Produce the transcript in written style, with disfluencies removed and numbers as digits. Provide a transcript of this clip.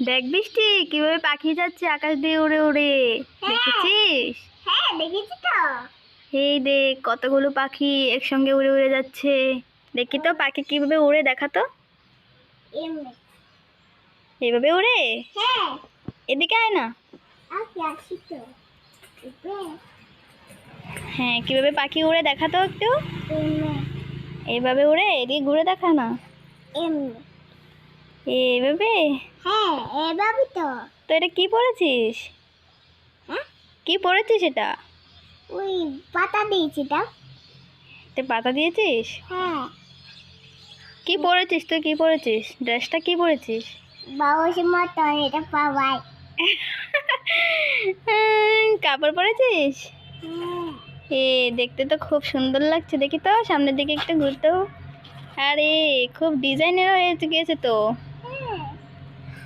দেখ বৃষ্টি কিভাবে পাখি যাচ্ছে আকাশ দিয়ে উড়ে উড়ে। হ্যাঁ। দেখেছিস? হ্যাঁ দেখেছি তো। এই দেখ কতগুলো পাখি একসঙ্গে উড়ে উড়ে যাচ্ছে। দেখি তো পাখি কিভাবে উড়ে, দেখা তো। এমনি। এইভাবে উড়ে। হ্যাঁ। এদিকে আয় না। আসি তো। হ্যাঁ, কিভাবে পাখি উড়ে দেখা তো একটু। এমনি। এইভাবে উড়ে, এদিকে ঘুরে দেখা না। এমনি। এইভাবে। হ্যাঁ এভাবে তো। তো এটা কি পড়েছিস? হ্যাঁ কি পড়েছিস এটা? ওই পাতা দিয়েছি তো। তুই পাতা দিয়েছিস? হ্যাঁ। কি পড়েছিস তুই, কি পড়েছিস? ড্রেসটা কি পড়েছিস? বাবুসি মতো এটা পাওয়াই। কাপড় পরেছিস? হ্যাঁ। এ দেখতে তো খুব সুন্দর লাগছে, দেখি তো সামনের দিকে একটু ঘুরতেও। আরে খুব ডিজাইনের হয়ে গেছে তো।